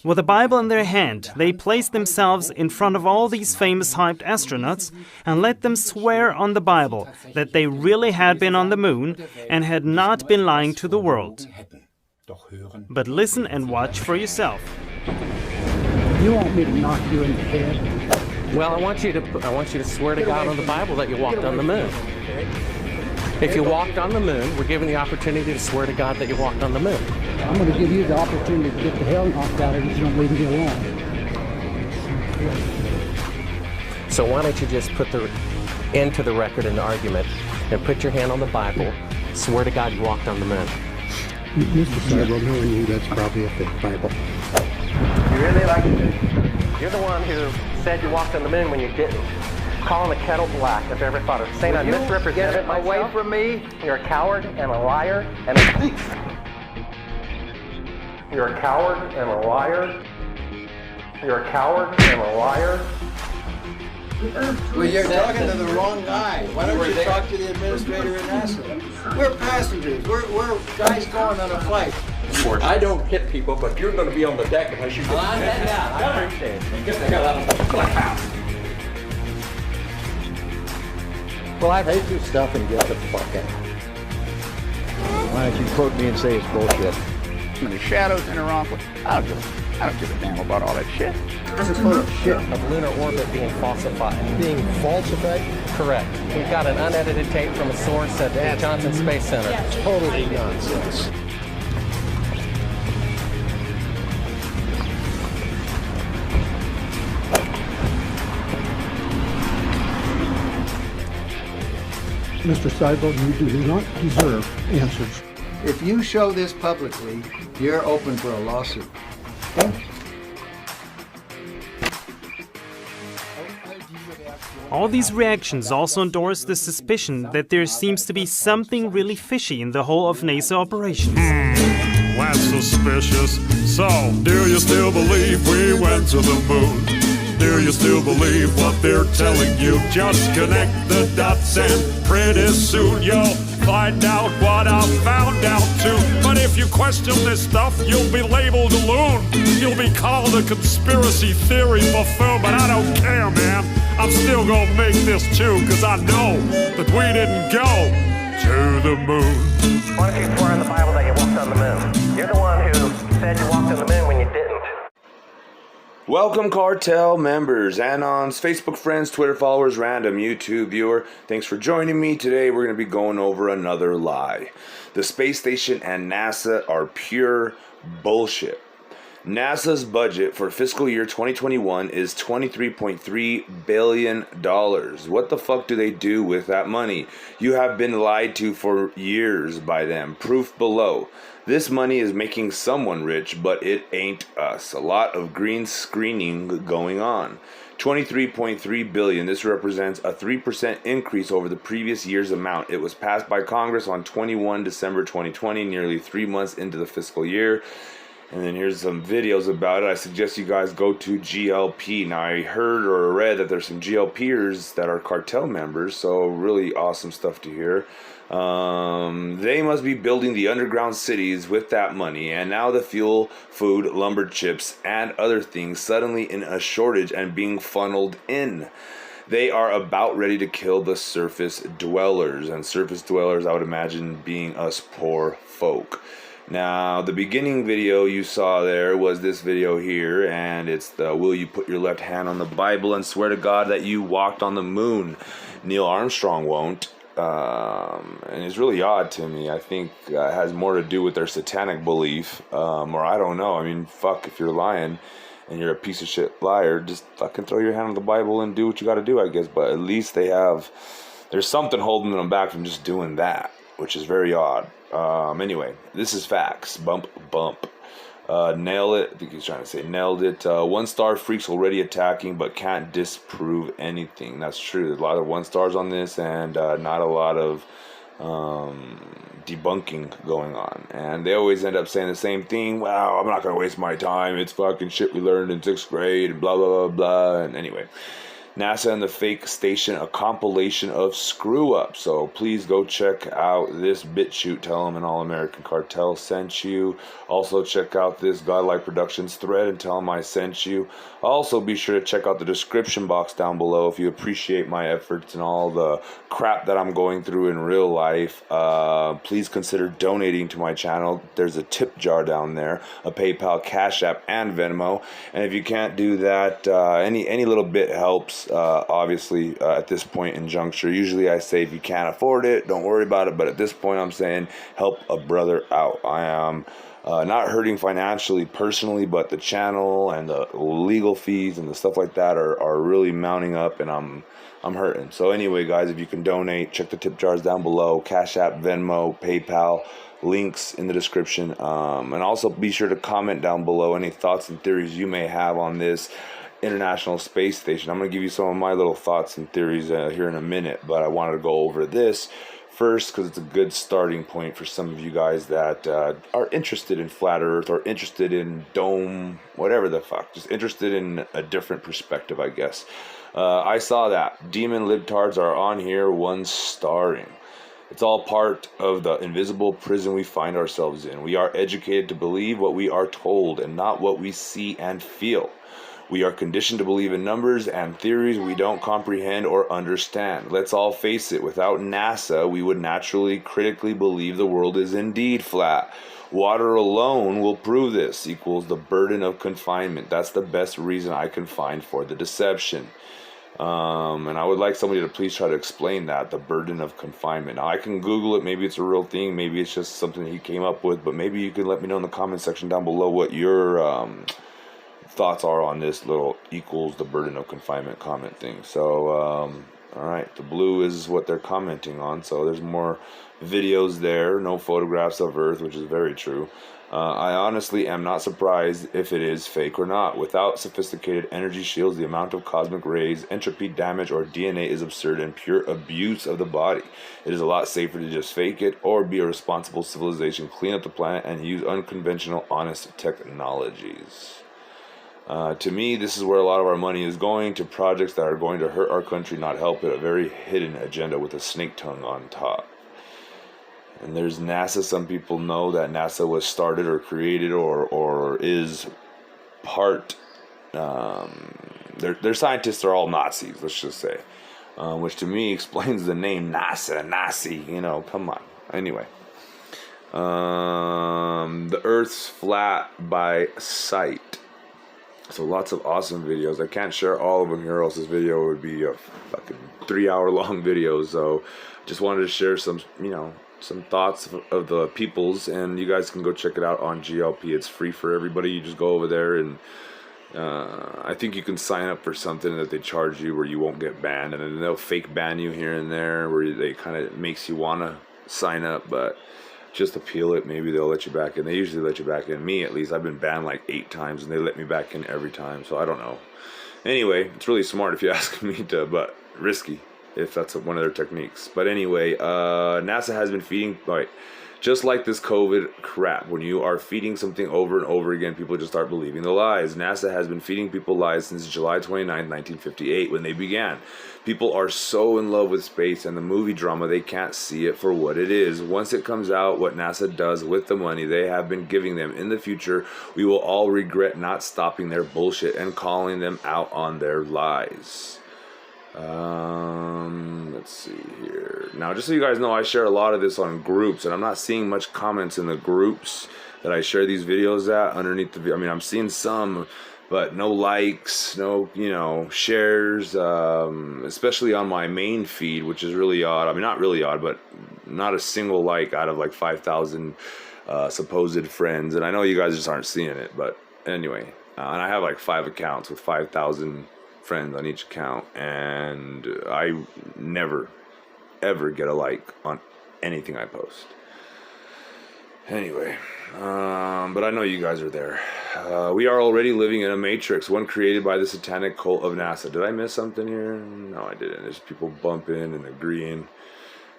With a Bible in their hand, they placed themselves in front of all these famous hyped astronauts and let them swear on the Bible that they really had been on the moon and had not been lying to the world. But listen and watch for yourself. You want me to knock you in the head? Well, I want you to swear to God on the Bible that you walked on the moon. If you walked on the moon, we're given the opportunity to swear to God that you walked on the moon. I'm going to give you the opportunity to get the hell knocked out of you if you don't leave me alone. So why don't you just put the end to the record in the argument and put your hand on the Bible, swear to God you walked on the moon. Mr. Cyborg, knowing you, that's probably a fake Bible. You really like it? You're the one who said you walked on the moon when you didn't. Calling the kettle black, if ever thought of saying I misrepresented myself. Away from me. You're a coward and a liar and a thief. You're a coward and a liar. You're a coward and a liar. Well, you're talking to the wrong guy. Why don't you talk to the administrator at NASA? We're passengers. We're guys going on a flight. I don't hit people, but you're going to be on the deck unless you get I'm heading out. I appreciate it. Get the hell out of the clubhouse. Well, I hate your stuff and get the fuck out. Why don't you quote me and say it's bullshit? And the shadows in the wrong place. I don't give a damn about all that shit. This is full of shit. Of lunar orbit being falsified. Being falsified? Correct. We've got an unedited tape from a source at the Johnson Space Center. Totally nonsense. Mr. Cyborg, you do not deserve answers. If you show this publicly, you're open for a lawsuit. Okay? All these reactions also endorse the suspicion that there seems to be something really fishy in the whole of NASA operations. That's suspicious. So, do you still believe we went to the moon? Do you still believe what they're telling you? Just connect the dots and pretty soon you'll find out what I found out too. But if you question this stuff, you'll be labeled a loon. You'll be called a conspiracy theory buffoon. But I don't care, man. I'm still gonna make this too, cause I know that we didn't go to the moon. Why don't you swear on the Bible that you walked on the moon? You're the one who said you walked on the moon when you didn't. Welcome, cartel members, Anons, Facebook friends, Twitter followers, random YouTube viewer. Thanks for joining me. Today we're going to be going over another lie. The space station and NASA are pure bullshit. NASA's budget for fiscal year 2021 is $23.3 billion. What the fuck do they do with that money? You have been lied to for years by them. Proof below. This money is making someone rich, but it ain't us. A lot of green screening going on. $23.3 billion. This represents a 3% increase over the previous year's amount. It was passed by Congress on 21 December 2020, nearly 3 months into the fiscal year. And then here's some videos about it. I suggest you guys go to GLP. Now, I heard or read that there's some GLPers that are cartel members, so really awesome stuff to hear. They must be building the underground cities with that money, and now the fuel, food, lumber chips, and other things suddenly in a shortage and being funneled in. They are about ready to kill the surface dwellers, and surface dwellers, I would imagine, being us poor folk. Now, the beginning video you saw there was this video here, and it's the will you put your left hand on the Bible and swear to God that you walked on the moon? Neil Armstrong won't. And it's really odd to me. I think it has more to do with their satanic belief, or I don't know. I mean, fuck, if you're lying and you're a piece of shit liar, just fucking throw your hand on the Bible and do what you got to do, I guess. But at least there's something holding them back from just doing that, which is very odd. Anyway, this is facts. Bump. Nail it. I think he's trying to say nailed it. One-star freaks already attacking, but can't disprove anything. That's true. There's a lot of one-stars on this, and not a lot of debunking going on. And they always end up saying the same thing. Wow, I'm not going to waste my time. It's fucking shit we learned in 6th grade, and blah, blah, blah, blah. And anyway, NASA and the Fake Station, a compilation of screw-ups. So please go check out this BitChute. Tell them an All-American Cartel sent you. Also check out this Godlike Productions thread and tell them I sent you. Also be sure to check out the description box down below if you appreciate my efforts and all the crap that I'm going through in real life. Please consider donating to my channel. There's a tip jar down there, a PayPal, Cash App, and Venmo. And if you can't do that, any little bit helps. Obviously, at this point in juncture, usually I say if you can't afford it, don't worry about it. But at this point, I'm saying help a brother out. I am not hurting financially, personally, but the channel and the legal fees and the stuff like that are really mounting up, and I'm hurting. So anyway, guys, if you can donate, check the tip jars down below. Cash App, Venmo, PayPal, links in the description. And also be sure to comment down below any thoughts and theories you may have on this International Space Station. I'm going to give you some of my little thoughts and theories here in a minute, but I wanted to go over this first because it's a good starting point for some of you guys that are interested in flat earth or interested in dome, whatever the fuck, just interested in a different perspective, I guess. I saw that demon libtards are on here, one starring. It's all part of the invisible prison we find ourselves in. We are educated to believe what we are told and not what we see and feel. We are conditioned to believe in numbers and theories we don't comprehend or understand. Let's all face it, without NASA, we would naturally critically believe the world is indeed flat. Water alone will prove this, equals the burden of confinement. That's the best reason I can find for the deception. And I would like somebody to please try to explain that, the burden of confinement. Now, I can Google it. Maybe it's a real thing. Maybe it's just something he came up with. But maybe you can let me know in the comment section down below what your thoughts are on this little equals the burden of confinement comment thing. So all right, the blue is what they're commenting on, so there's more videos there, no photographs of Earth, which is very true. I honestly am not surprised if it is fake or not. Without sophisticated energy shields, the amount of cosmic rays, entropy damage, or DNA is absurd and pure abuse of the body. It is a lot safer to just fake it or be a responsible civilization, clean up the planet, and use unconventional, honest technologies. To me, this is where a lot of our money is going, to projects that are going to hurt our country, not help it. A very hidden agenda with a snake tongue on top. And there's NASA. Some people know that NASA was started or created or is part. Their scientists are all Nazis, let's just say. Which to me explains the name NASA, Nazi. You know, come on. Anyway. The Earth's flat by sight. So lots of awesome videos. I can't share all of them here, or else this video would be a fucking 3-hour long video. So just wanted to share some, you know, some thoughts of the peoples, and you guys can go check it out on GLP. It's free for everybody. You just go over there, and I think you can sign up for something that they charge you where you won't get banned, and then they'll fake ban you here and there where they kind of makes you want to sign up, but just appeal it, maybe they'll let you back in. They usually let you back in. Me, at least, I've been banned like 8 times, and they let me back in every time, so I don't know. Anyway, it's really smart if you ask me to, but risky if that's one of their techniques. But anyway, NASA has been feeding, like, just like this COVID crap, when you are feeding something over and over again, people just start believing the lies. NASA has been feeding people lies since July 29, 1958, when they began. People are so in love with space and the movie drama, they can't see it for what it is. Once it comes out what NASA does with the money they have been giving them in the future, we will all regret not stopping their bullshit and calling them out on their lies. Let's see here. Now, just so you guys know, I share a lot of this on groups, and I'm not seeing much comments in the groups that I share these videos at underneath the video. I mean, I'm seeing some, but no likes, no, you know, shares, especially on my main feed, which is really odd. I mean, not really odd, but not a single like out of like 5,000 supposed friends. And I know you guys just aren't seeing it, but anyway, and I have like 5 accounts with 5,000 friends on each account, and I never ever get a like on anything I post. Anyway, but I know you guys are there. We are already living in a matrix, one created by the satanic cult of NASA. Did I miss something here? No, I didn't. There's people bumping and agreeing.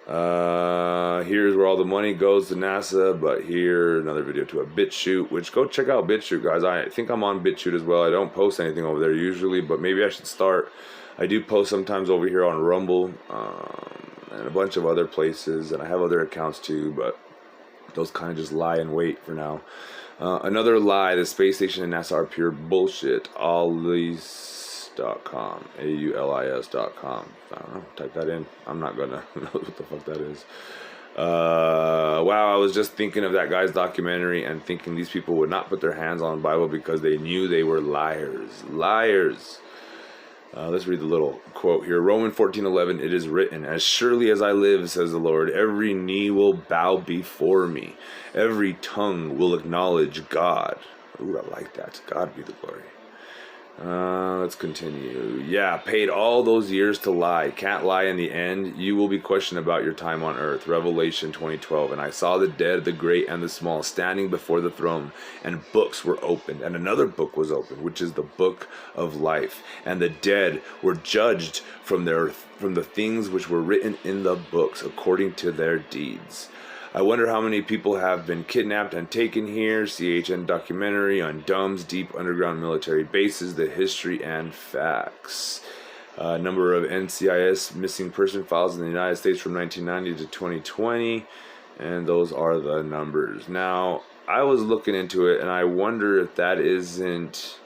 Here's where all the money goes to NASA, but here, another video to a BitChute, which go check out BitChute, guys. I think I'm on BitChute as well. I don't post anything over there usually, but maybe I should start. I do post sometimes over here on Rumble and a bunch of other places, and I have other accounts too, but those kind of just lie in wait for now. Another lie, the space station and NASA are pure bullshit. Aulis.com, AULIS.com. I don't know, type that in. I'm not gonna know what the fuck that is. Wow, I was just thinking of that guy's documentary and thinking these people would not put their hands on the Bible because they knew they were liars. Liars. Let's read the little quote here. Romans 14:11, it is written, as surely as I live, says the Lord, every knee will bow before me. Every tongue will acknowledge God. Ooh, I like that. To God be the glory. Let's continue. Yeah, paid all those years to lie. Can't lie in the end. You will be questioned about your time on earth. Revelation 20:12. And I saw the dead, the great and the small, standing before the throne, and books were opened. And another book was opened, which is the book of life. And the dead were judged from the things which were written in the books, according to their deeds. I wonder how many people have been kidnapped and taken here. CHN documentary on DUMBs, deep underground military bases, the history and facts. Number of NCIS missing person files in the United States from 1990 to 2020. And those are the numbers. Now, I was looking into it, and I wonder if that isn't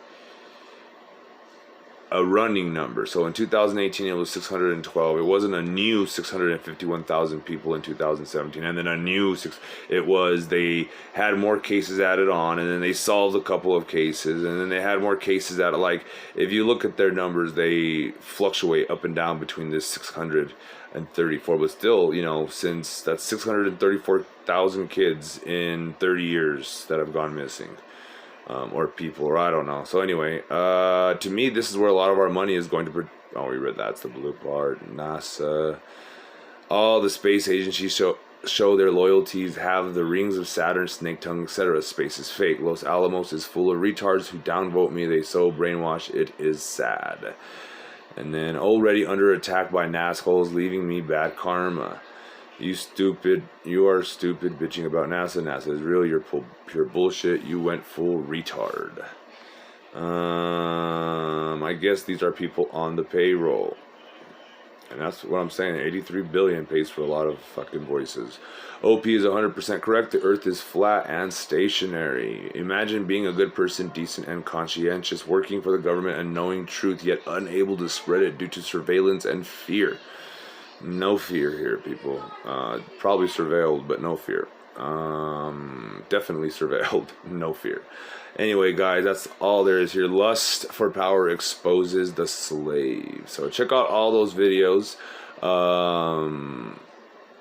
a running number. So in 2018 it was 612. It wasn't a new 651,000 people in 2017, and then a new they had more cases added on, and then they solved a couple of cases, and then they had more cases added. Like, if you look at their numbers, they fluctuate up and down between this 634, but still, you know, since that's 634,000 kids in 30 years that have gone missing. Or people, or I don't know. So anyway, to me, this is where a lot of our money is going to. Oh, we read that. It's the blue part. NASA. All the space agencies show their loyalties, have the rings of Saturn, snake tongue, etc. Space is fake. Los Alamos is full of retards who downvote me. They so brainwash. It is sad. And then already under attack by NASSholes, leaving me bad karma. You stupid, you are stupid bitching about NASA. NASA is real, you're pure bullshit. You went full retard. I guess these are people on the payroll. And that's what I'm saying. 83 billion pays for a lot of fucking voices. OP is 100% correct. The earth is flat and stationary. Imagine being a good person, decent and conscientious, working for the government and knowing truth, yet unable to spread it due to surveillance and fear. No fear here, people. Probably surveilled, but no fear. Definitely surveilled, no fear. Anyway, guys, that's all there is here. Lust for power exposes the slave. So check out all those videos. I'm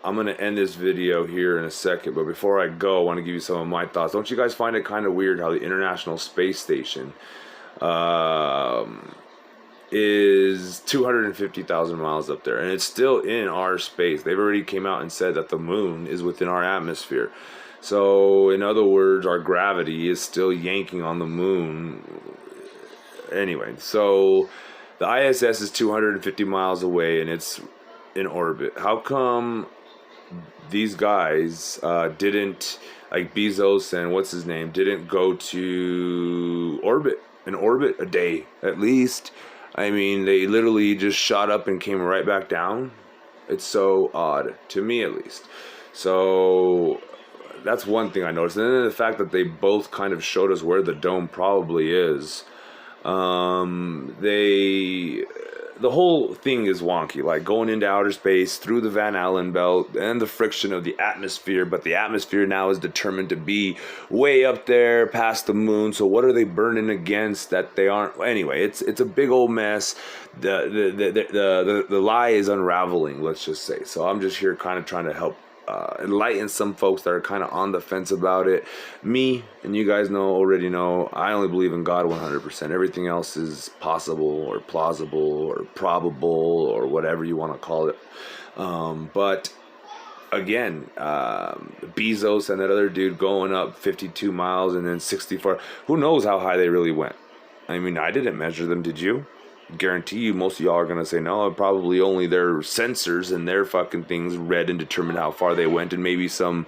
going to end this video here in a second, but before I go, I want to give you some of my thoughts. Don't you guys find it kind of weird how the International Space Station is 250,000 miles up there, and it's still in our space? They've already came out and said that the moon is within our atmosphere. So, in other words, our gravity is still yanking on the moon. Anyway, so the ISS is 250 miles away, and it's in orbit. How come these guys didn't, like Bezos and what's his name, didn't go to orbit? In orbit a day, at least. I mean, they literally just shot up and came right back down. It's so odd, to me at least. So that's one thing I noticed. And then the fact that they both kind of showed us where the dome probably is. The whole thing is wonky, like going into outer space through the Van Allen belt and the friction of the atmosphere, but the atmosphere now is determined to be way up there past the moon. So what are they burning against that they aren't? Anyway, it's a big old mess. The lie is unraveling, let's just say. So I'm just here kind of trying to help enlighten some folks that are kind of on the fence about it. Me, and you guys already know, I only believe in God 100%. Everything else is possible or plausible or probable or whatever you want to call it. But again, Bezos and that other dude going up 52 miles and then 64. Who knows how high they really went? I mean, I didn't measure them. Did you? Guarantee you most of y'all are gonna say no. Probably only their sensors and their fucking things read and determined how far they went, and maybe some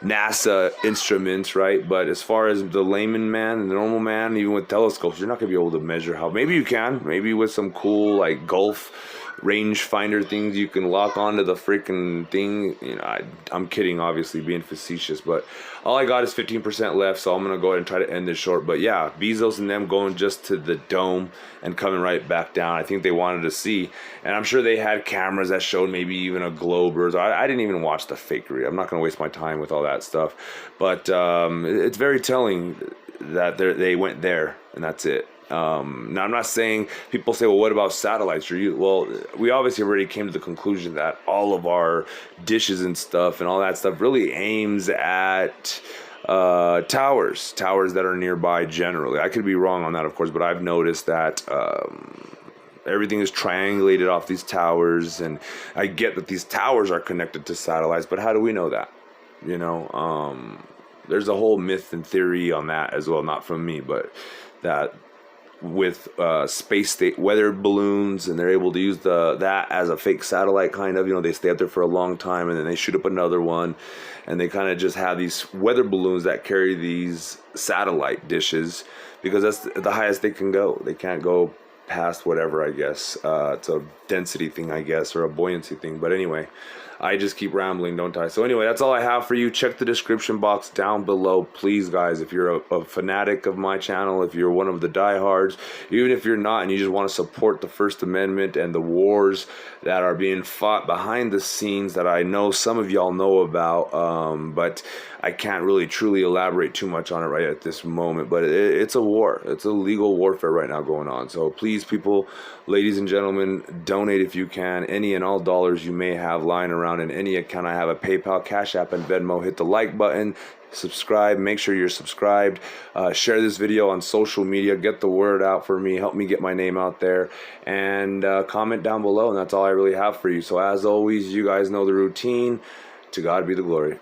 NASA instruments, right? But as far as the layman man and the normal man, even with telescopes, you're not gonna be able to measure how. Maybe you can. Maybe with some cool like golf range finder things you can lock onto the freaking thing. You know, I'm kidding, obviously, being facetious, but all I got is 15% left, so I'm gonna go ahead and try to end this short. But yeah, Bezos and them going just to the dome and coming right back down. I think they wanted to see, and I'm sure they had cameras that showed maybe even a globe. Or I didn't even watch the fakery. I'm not gonna waste my time with all that stuff, but it's very telling that they went there and that's it. Now, I'm not saying, people say, well, what about satellites? Well, we obviously already came to the conclusion that all of our dishes and stuff and all that stuff really aims at towers that are nearby generally. I could be wrong on that, of course, but I've noticed that everything is triangulated off these towers, and I get that these towers are connected to satellites, but how do we know that? You know, there's a whole myth and theory on that as well, not from me, but that with space state weather balloons, and they're able to use that as a fake satellite, kind of, you know, they stay up there for a long time and then they shoot up another one, and they kind of just have these weather balloons that carry these satellite dishes, because that's the highest they can go. They can't go past whatever, I guess. It's a density thing, I guess, or a buoyancy thing. But anyway, I just keep rambling, don't I? So anyway, that's all I have for you. Check the description box down below, please, guys. If you're a fanatic of my channel, if you're one of the diehards, even if you're not and you just want to support the First Amendment and the wars that are being fought behind the scenes that I know some of y'all know about, but I can't really truly elaborate too much on it right at this moment. But it's a war. It's a legal warfare right now going on. So please, people, ladies and gentlemen, donate if you can. Any and all dollars you may have lying around in any account. I have a PayPal, Cash App, and Venmo. Hit the like button. Subscribe. Make sure you're subscribed. Share this video on social media. Get the word out for me. Help me get my name out there. And comment down below. And that's all I really have for you. So as always, you guys know the routine. To God be the glory.